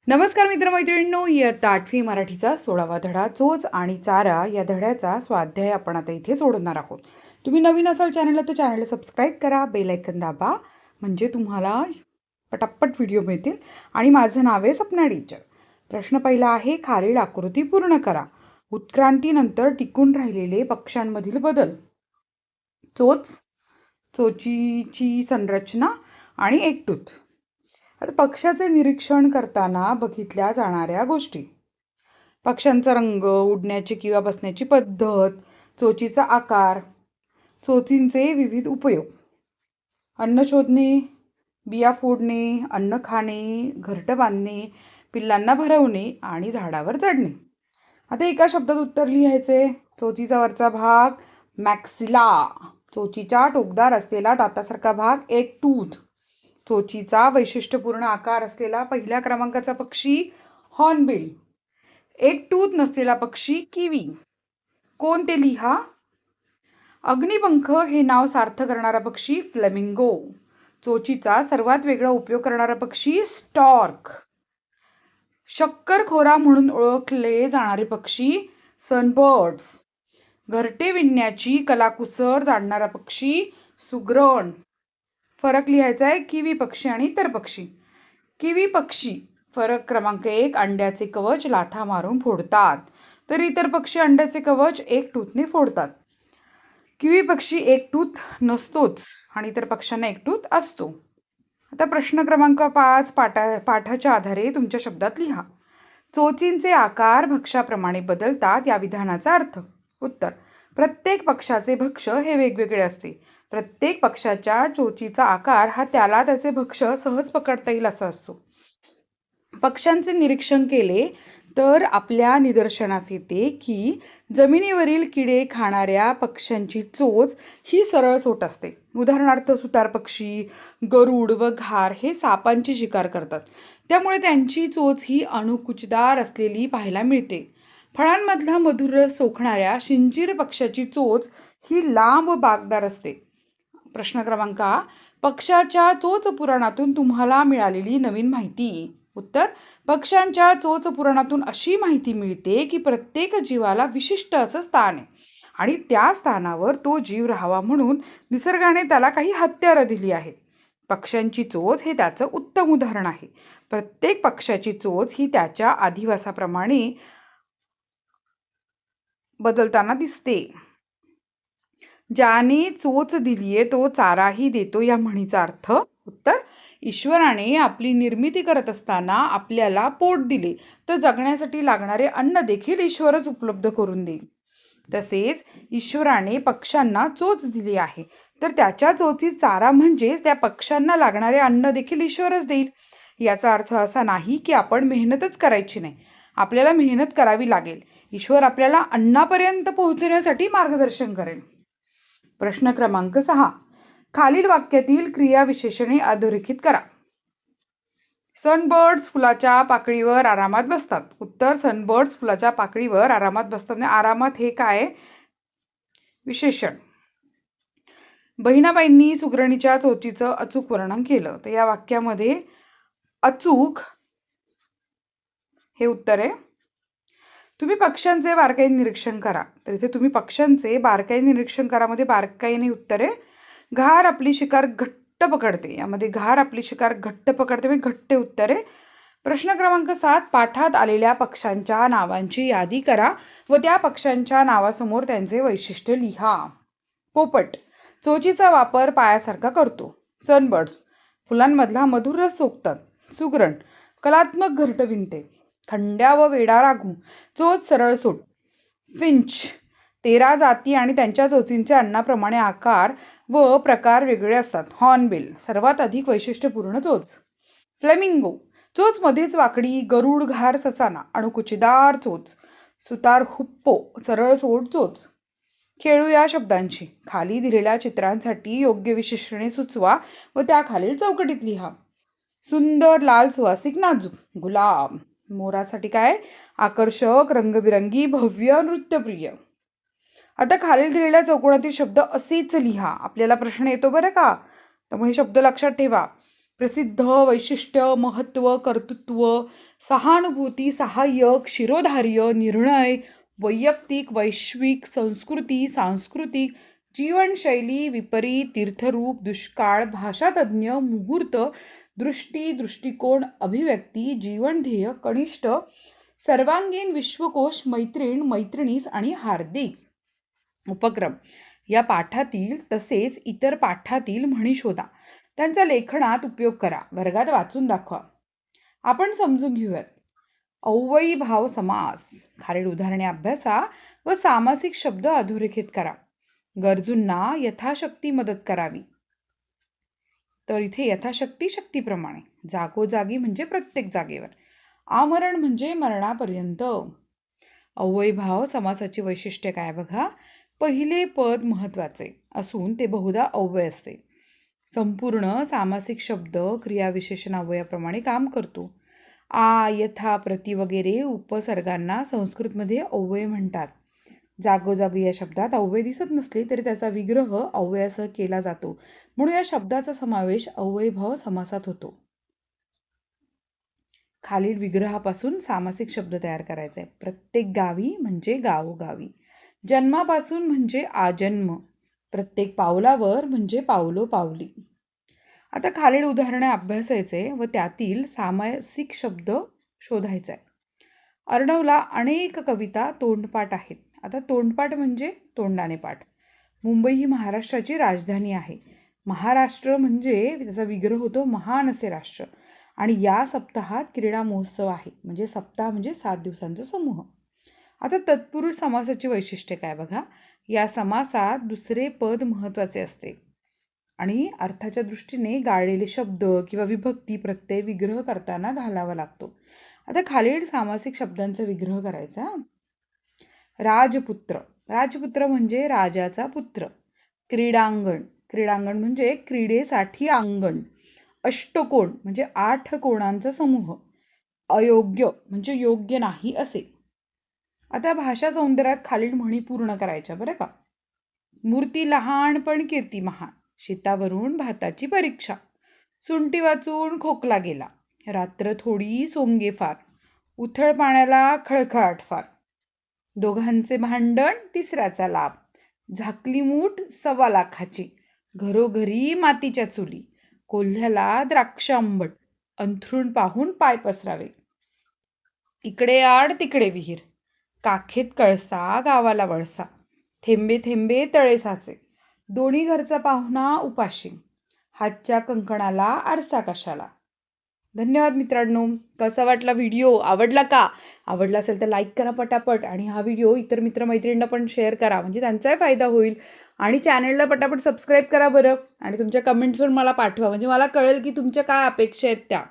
नमस्कार मित्रमैत्रिणींनो, इयत्ता 8वी मराठीचा 16वा धडा चोच आणि चारा या धड्याचा स्वाध्याय आपण आता इथे सोडवणार आहोत. तुम्ही नवीन असाल चॅनलला तर चॅनलला सबस्क्राईब करा, बेल आयकन दाबा, म्हणजे तुम्हाला पटापट व्हिडिओ मिळतील. आणि माझं नाव आहे सपना टीचर. प्रश्न पहिला आहे, खालील आकृती पूर्ण करा. उत्क्रांतीनंतर टिकून राहिलेले पक्ष्यांमधील बदल. चोच, चोचीची संरचना आणि एकटूथ. आता पक्ष्याचे निरीक्षण करताना बघितल्या जाणाऱ्या गोष्टी. पक्ष्यांचा रंग, उडण्याची किंवा बसण्याची पद्धत, चोचीचा आकार, चोचींचे विविध उपयोग. अन्न शोधणे, बिया फोडणे, अन्न खाणे, घरटं बांधणे, पिल्लांना भरवणे आणि झाडावर चढणे. आता एका शब्दात उत्तर लिहायचे. चोचीचा वरचा भाग मॅक्सिला, चोचीचा टोकदार असलेला दातासारखा भाग एक टूथ. चोचीचा वैशिष्ट्यपूर्ण आकार असलेला पहिल्या क्रमांकाचा पक्षी हॉर्नबिल. एक टूथ नसलेला पक्षी किवी. कोण ते लिहा. अग्निपंख हे नाव सार्थ करणारा पक्षी फ्लेमिंगो. चोचीचा सर्वात वेगळा उपयोग करणारा पक्षी स्टॉर्क. शक्करखोरा म्हणून ओळखले जाणारे पक्षी सनबर्ड्स. घरटे विणण्याची कलाकुसर जाणणारा पक्षी सुगरण. फरक लिहायचा आहे किवी पक्षी आणि इतर पक्षी. किवी पक्षी फरक क्रमांक 1, अंड्याचे कवच लाथा मारून फोडतात, तर इतर पक्षी अंड्याचे कवच एक टूथने फोडतात. किवी पक्षी एक टूथ नसतोच आणि इतर पक्ष्यांना एक टूथ असतो. आता प्रश्न क्रमांक 5 पाठाच्या आधारे तुमच्या शब्दात लिहा. चोचींचे आकार भक्ष्याप्रमाणे बदलतात या विधानाचा अर्थ. उत्तर, प्रत्येक पक्षाचे भक्ष्य हे वेगवेगळे असते. प्रत्येक पक्षाच्या चोचीचा आकार हा त्याला त्याचे भक्ष्य सहज पकडता येईल असा असतो. पक्ष्यांचे निरीक्षण केले तर आपल्या निदर्शनास येते की जमिनीवरील किडे खाणाऱ्या पक्ष्यांची चोच ही सरळसोट असते. उदाहरणार्थ सुतार पक्षी, गरुड व घार हे सापांची शिकार करतात, त्यामुळे त्यांची चोच ही अणुकुचदार असलेली पाहायला मिळते. फळांमधला मधुर रस सोखणाऱ्या शिंजीर पक्ष्याची चोच ही लांब बाकदार असते. प्रश्न क्रमांक, पक्ष्याच्या चोच पुराणातून तुम्हाला मिळालेली नवीन माहिती. उत्तर, पक्ष्यांच्या चोच पुराणातून अशी माहिती मिळते की प्रत्येक जीवाला विशिष्ट असं स्थान आहे आणि त्या स्थानावर तो जीव राहावा म्हणून निसर्गाने त्याला काही हत्यारं दिली आहेत. पक्ष्यांची चोच हे त्याचं उत्तम उदाहरण आहे. प्रत्येक पक्ष्याची चोच ही त्याच्या अधिवासाप्रमाणे बदलताना दिसते. ज्याने चोच दिलीये तो चाराही देतो या म्हणीचा अर्थ. उत्तर, ईश्वराने आपली निर्मिती करत असताना आपल्याला पोट दिले तर जगण्यासाठी लागणारे अन्न देखील ईश्वरच उपलब्ध करून देईल. तसेच ईश्वराने पक्ष्यांना चोच दिली आहे तर त्याच्या चोचीत चारा म्हणजेच त्या पक्ष्यांना लागणारे अन्न देखील ईश्वरच देईल. याचा अर्थ असा नाही की आपण मेहनतच करायची नाही, आपल्याला मेहनत करावी लागेल. ईश्वर आपल्याला अन्नापर्यंत पोहोचण्यासाठी मार्गदर्शन करेल. प्रश्न क्रमांक 6, खालील वाक्यातील क्रियाविशेषणे अधोरेखित करा. सनबर्ड्स फुलाच्या पाकळीवर आरामात बसतात. उत्तर, सनबर्ड्स फुलाच्या पाकळीवर आरामात बसतात. आरामात हे काय विशेषण. बहिणाबाईंनी सुगरणीच्या चोचीचं अचूक वर्णन केलं, तर या वाक्यामध्ये अचूक हे उत्तर आहे. तुम्ही पक्ष्यांचे बारकाईने निरीक्षण करा, तर इथे तुम्ही पक्ष्यांचे बारकाईने निरीक्षण करामध्ये बारकाईने उत्तर आहे. घार आपली शिकार घट्ट पकडते, यामध्ये घार आपली शिकार घट्ट पकडते म्हणजे घट्ट उत्तर आहे. प्रश्न क्रमांक 7, पाठात आलेल्या पक्ष्यांच्या नावांची यादी करा व त्या पक्ष्यांच्या नावासमोर त्यांचे वैशिष्ट्य लिहा. पोपट चोचीचा वापर पायासारखा करतो. सनबर्ड्स फुलांमधला मधुर रस सोकतात. सुगरण कलात्मक घरट विणते. खंड्या व वेडा राघू चोच सरळसोट. फिंच 13 जाती आणि त्यांच्या चोचींचे अन्नाप्रमाणे आकार व प्रकार वेगळे असतात. हॉर्नबिल सर्वात अधिक वैशिष्ट्यपूर्ण चोच. फ्लेमिंगो चोच मध्येच वाकडी. गरुड घार ससाना अणुकुचीदार चोच. सुतार हुप्पो सरळसोट चोच. खेळू या शब्दांची. खाली दिलेल्या चित्रांसाठी योग्य विशेषणे सुचवा व त्या खालील चौकटीत लिहा. सुंदर, लाल, सुवासिक, नाजूक. गुलाब मोरासाठी काय आकर्षक, रंगबिरंगी, भव्य, नृत्यप्रिय. आता खालील दिलेल्या चौकोनातील शब्द असेच लिहा. आपल्याला प्रश्न येतो बरं का, त्यामुळे शब्द लक्षात ठेवा. प्रसिद्ध, वैशिष्ट्य, महत्त्व, कर्तृत्व, सहानुभूती, सहाय्यक, शिरोधार्य, निर्णय, वैयक्तिक, वैश्विक, संस्कृती, सांस्कृतिक, जीवनशैली, विपरीत, तीर्थरूप, दुष्काळ, भाषातज्ञ, मुहूर्त, दृष्टी, दृष्टिकोन, अभिव्यक्ती, जीवनध्येय, कनिष्ठ, सर्वांगीण, विश्वकोश, मैत्रीण, मैत्रिणीस आणि हार्दिक. उपक्रम. या पाठातील तसेच इतर पाठातील म्हणी शोधा. त्यांचा लेखनात उपयोग करा. वर्गात वाचून दाखवा. आपण समजून घेऊयात. अव्ययीभाव समास. खालील उदाहरणे अभ्यासा व सामासिक शब्द अधोरेखित करा. गरजूंना यथाशक्ती मदत करावी. तर इथे यथाशक्ती शक्तीप्रमाणे. जागोजागी म्हणजे प्रत्येक जागेवर. आमरण म्हणजे मरणापर्यंत. अव्ययीभाव समासाची वैशिष्ट्ये काय बघा. पहिले पद महत्त्वाचे असून ते बहुधा अव्यय असते. संपूर्ण सामासिक शब्द क्रियाविशेषण अव्ययाप्रमाणे काम करतो. आ, यथा, प्रति वगैरे उपसर्गांना संस्कृतमध्ये अव्यय म्हणतात. जागोजागी या शब्दात अव्यय दिसत नसले तरी त्याचा विग्रह अव्ययासह केला जातो, म्हणून या शब्दाचा समावेश अव्ययीभाव समासात होतो. खालील विग्रहापासून सामासिक शब्द तयार करायचे. प्रत्येक गावी म्हणजे गावोगावी. जन्मापासून म्हणजे आजन्म. प्रत्येक पावलावर म्हणजे पावलोपावली. आता खालील उदाहरणे अभ्यासायचे व त्यातील सामासिक शब्द शोधायचा आहे. अर्णवला अनेक कविता तोंडपाठ आहेत. आता तोंडपाठ म्हणजे तोंडाने पाठ. मुंबई ही महाराष्ट्राची राजधानी आहे. महाराष्ट्र म्हणजे त्याचा विग्रह होतो महान असे राष्ट्र. आणि या सप्ताहात क्रीडा महोत्सव आहे. म्हणजे सप्ताह म्हणजे 7 दिवसांचा समूह. आता तत्पुरुष समासाची वैशिष्ट्ये काय बघा. या समासात दुसरे पद महत्त्वाचे असते आणि अर्थाच्या दृष्टीने गाळलेले शब्द किंवा विभक्ती प्रत्यय विग्रह करताना घालावा लागतो. आता खालील सामासिक शब्दांचा विग्रह करायचा. राजपुत्र. राजपुत्र म्हणजे राजाचा पुत्र. क्रीडांगण. क्रीडांगण म्हणजे क्रीडेसाठी अंगण. अष्टकोन म्हणजे 8 कोणांचा समूह. अयोग्य म्हणजे योग्य नाही असे. आता भाषा सौंदर्यात खालील म्हणी पूर्ण करायच्या बरं का. मूर्ती लहान पण कीर्ती महान. शेतावरून भाताची परीक्षा. सुंटी वाचून खोकला गेला. रात्र थोडी सोंगे फार. उथळ पाण्याला खळखळाट फार. दोघांचे भांडण तिसऱ्याचा लाभ. झाकली मूठ 1.25 लाखाची. घरोघरी मातीच्या चुली. कोल्ह्याला द्राक्ष आंबट. अंथरूण पाहून पाय पसरावे. इकडे आड तिकडे विहीर. काखेत कळसा गावाला वळसा. थेंबे थेंबे तळे साचे. दोन्ही घरचा पाहुणा उपाशी. हातच्या कंकणाला आरसा कशाला. धन्यवाद मित्रांनो. कसा वाटला व्हिडिओ. आवडला का. आवडला असेल तर लाईक करा पटापट आणि हा व्हिडिओ इतर मित्रमैत्रिणींना पण शेअर करा म्हणजे त्यांचाही फायदा होईल. आणि चॅनलला पटापट सबस्क्राईब करा बरं. आणि तुमच्या कमेंट्सवर मला पाठवा म्हणजे मला कळेल की तुमच्या काय अपेक्षा आहेत त्या.